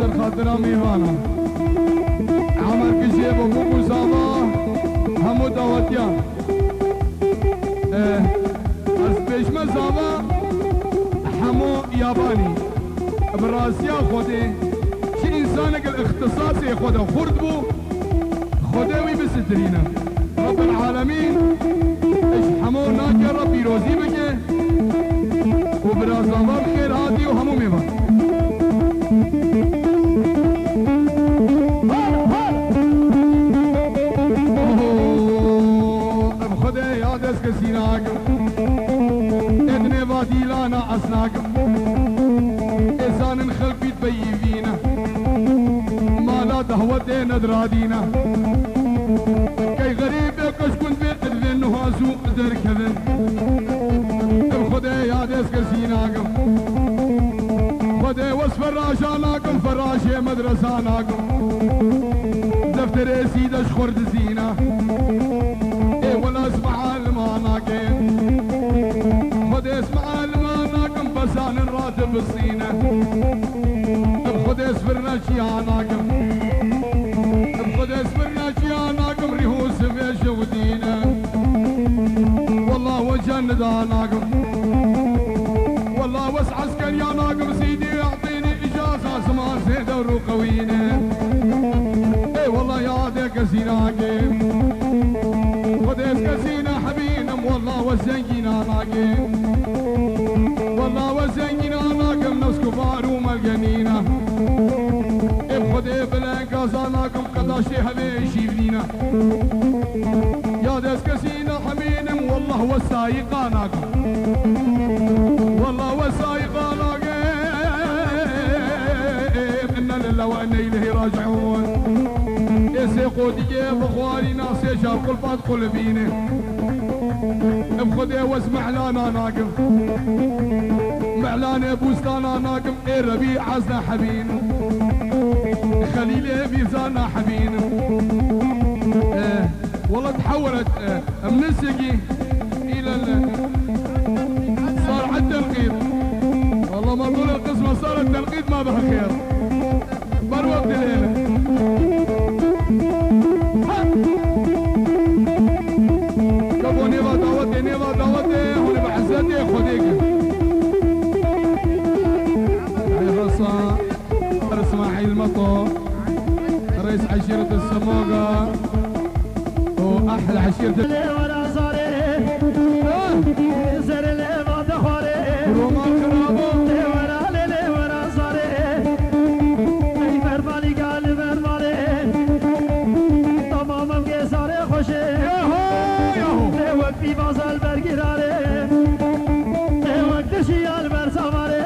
سر خاطر ميوانا عمر كشيب ابو مصابه همو دعوتيان از پیش مصابه همو ياباني براسيا خودي شي انسانك الاختصاصي خده خرد بو خداوي بسترينا رب العالمين اشحمو ناكر ربي روزي بكي وبرازاوار خير هادي وهمو ميوان خدا یاد از کسی ناگم ادنه وادی لانا اسناگم ازان خلبیت بیوینا مالا دهوت ندرادینا كي غريب كش كنت بيقدر نهازو قدر كذا خدا يا ديس كسيناكم خدا وصف الراشاناكم فراشي مدرساناكم دفتر سيدش خرد زينة اي ولا اسمع الماناكم خدا اسمع الماناكم بسان الراتب الصينة خدا اسفرنا شياناكم خدا اسفرنا شياناكم ريهوس في ودينا والله وجن داناكم والله وسع عسكرياناكم سيدي يعطيني اجازه سما زيده وروقوينه اي والله يا ديك سيناكم خديس كسينا حبينم والله وزنجينا ناكم والله وزنجينا ناكم نفس كفار وملقنينا خدي بلان كازاناكم قداشي هبي شيفنينا يا ديس كسينا حبينم والله وسايقاناكم والله وسايقاناكم إنا لله وإنا إليه راجعون يسيقودي بخواري ناسي شاب قلبات قلبيني بخدي واسمع لنا ناقم معلاني بوستانا ناقم اي ربيع عزنا حبين خليلي ميزانا حبين والله تحولت من السقي الى صار على التنقيط والله ما طول القسمه صار التنقيط ما بها خير بروقت الليله كبو نيفا دعوتي هوني بحزتي خديك الرصا اسماعيل مطو رئيس عشيرة السموقة واحلى عشيرة رومان كرابو في بازال برگراره وقت شیال بر سواره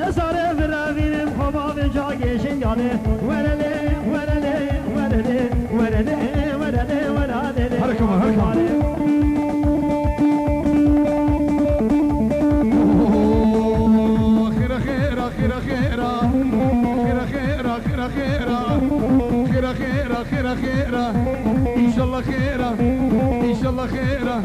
از ساره فراوین خوابا به جاگه شنگانه ورده ورده ورده ورده ورده ورده حركة خيرا خيرا خيرا خيرا خيرا خيرا خيرا خيرا خيرا خيرا خيرا خيرا ان شاء الله خيرا ان شاء الله خيرا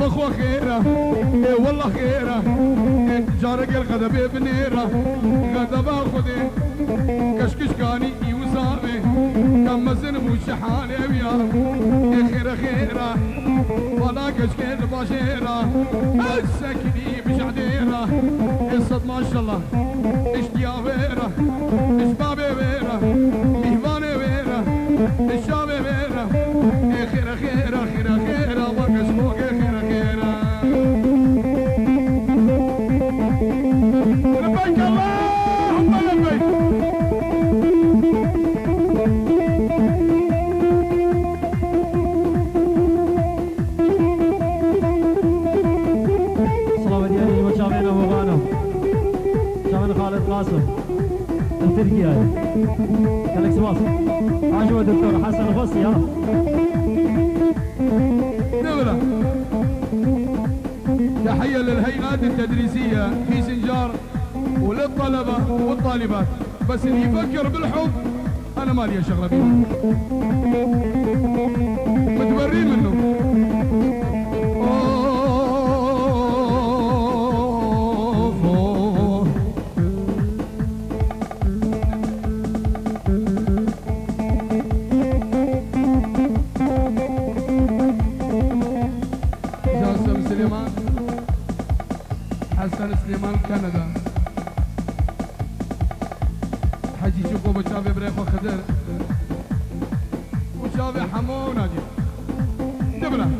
ضخوة خيرا اي والله خيرا جارك الغدب بنيرة غدب اخذي كشكش كاني يوزاري كم مزن وشحاني ويا خيرا خيرا ولا كشكل باشيرة السكني بشعديرة الصد ما شاء الله اشتيا ويرة اشبابي ويرة مهباني ويرة الشابي ويرة خيرا خيرا خيرا خيرا وقش فوقي خيرا خيرا لبيك اللهم لبيك صلاة ديالي وشامين ابو غانم شامين خالد قاسم التركي هاي خليك سواس عاشوا الدكتور حسن الفصي ها نمرة تحية للهيئات التدريسية في سنجار وللطلبة والطالبات بس اللي يفكر بالحب أنا مالي شغلة بيه متبري منه حسن سليمان كندا حجي شوفوا بشافي بريخو خدر وشافي حمو ناجي دبنا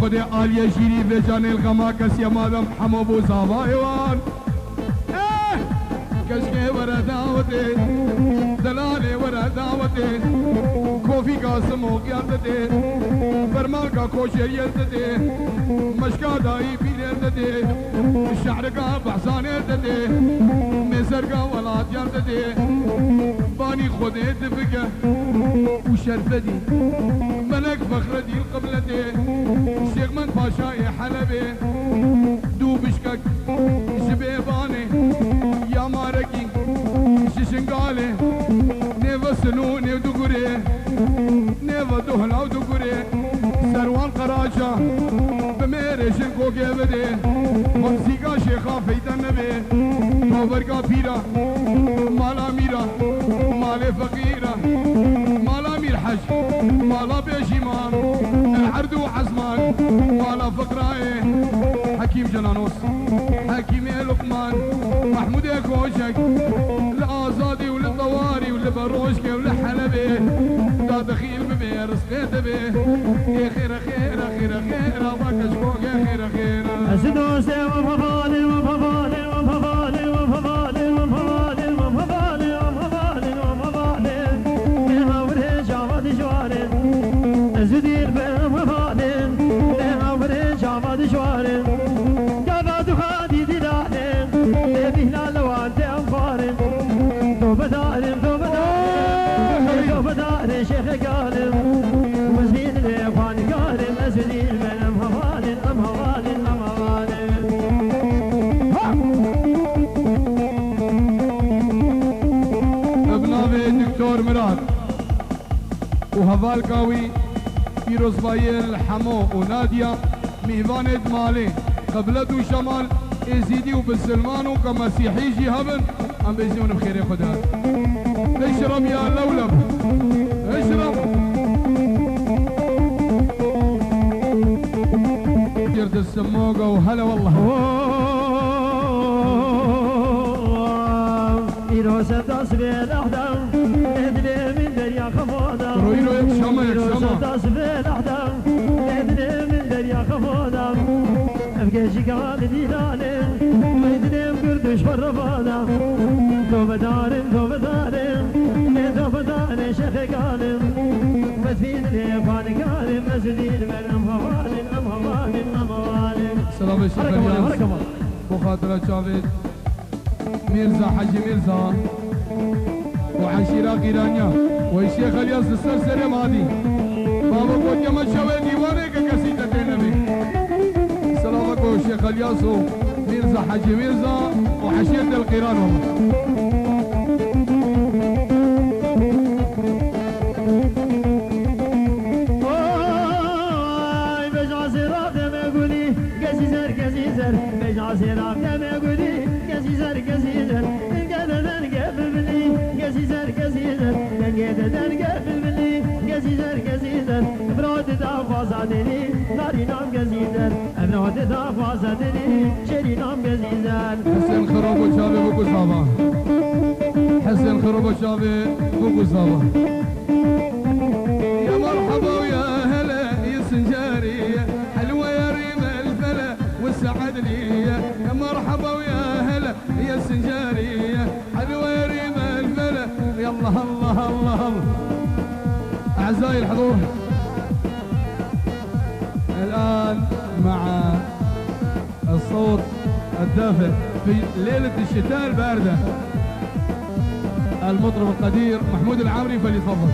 خدي آلية شيري في جان الغماكس يا مادم حمو بو زابايوان كشكي ورا دعوتي دلالي ورا دعوتي كوفي قاسم وقيادتي فرمال کا کوشریتتي مشكا داي بيرتتي الشعر کا بحسانيتتي مزر کا ولاد يرتتي باني خدي دفقه وشرفتي ملك فخرتي القبلتي الشيخ من باشاي حلبي دوبشكك شبيباني يا ماركي ششنقالي نيفا سنو نيف دقوري نيفا دهلا ودقوري سروان قراجة بميري شنكو قيبدي ممسيقا شيخا فيتا النبي توبرقا بيرا مالا ميرا مالي فقيرة مالا مير حج مالا بيشيمان العرض وحزمان مالا فقراي حكيم جنانوس حكيم لقمان محمود كوشك لآزادي وللطواري ولبروشكي ولحلبي دا دخيل ببي رزقيت بي يا خير خير خير خير الله كشكوك يا خير خير أسدوسي وفضالي وفضالي وفضالي وفضالي وفضالي وفضالي وفضالي وفضالي لها وريج عمد جواري أزدير بفضالي لها وريج عمد جواري قابد خادي دلالي لبي هلال وانت أنفاري توبة داري توبة داري توبة داري شيخ قالم وزين الإخوان قالم أزدير من أمهوالي أمهوالي أمهوالي ابناوي دكتور مراد وهفال قاوي فيروز بايل حمو ونادية مهبان مالي قبلت وشمال ازيدي وبالسلمان وكمسيحي جهبن عم بيجون بخير خدا اشرب يا لولب اشرب جرد السموقة وهلا والله فيروز تصفي الأحدام ادري من دريا خفودا رويلو يكشما فيروز يكشما تصفي الأحدام ادري من دريا خفودا أبقى قال ديلالي ميدني بقردش فرفادا توبة دارم توبة دارم توبة دارم شيخ قالم مدفين الإخوان قالم أزدين من أمهوالي أمهوالي أمهوالي سلام الشيخ الياس بخاطرة جاويد ميرزا حجي ميرزا وحشيرة قيرانيا والشيخ الياس السرسري مادي بابا قد يما شوي ديواني كقصيدة النبي سلام عليكم الشيخ الياس ميرزا حجي ميرزا وحشيرة القيران كزيزر بجع سيراب يا قولي كزيزر كزيزر قددن قبل بلي كزيزر كزيزر قددن قبل بلي كزيزر كزيزر برود دافاز عدني ناري نام كزيزر برود دافاز عدني شري نام كزيزر حسين خراب وشابي بوكو صابا حسين خراب وشابي بوكو صابا يا مرحبا ويا هلا يا سنجاري حلوة يا ريم الفلا والسعد لي يا مرحبا ويا هلا يا سنجاري حلوة يا ريم الفلا يا الله الله الله الله أعزائي الحضور الآن مع الصوت الدافئ في ليلة الشتاء الباردة المطرب القدير محمود العامري فليتفضل.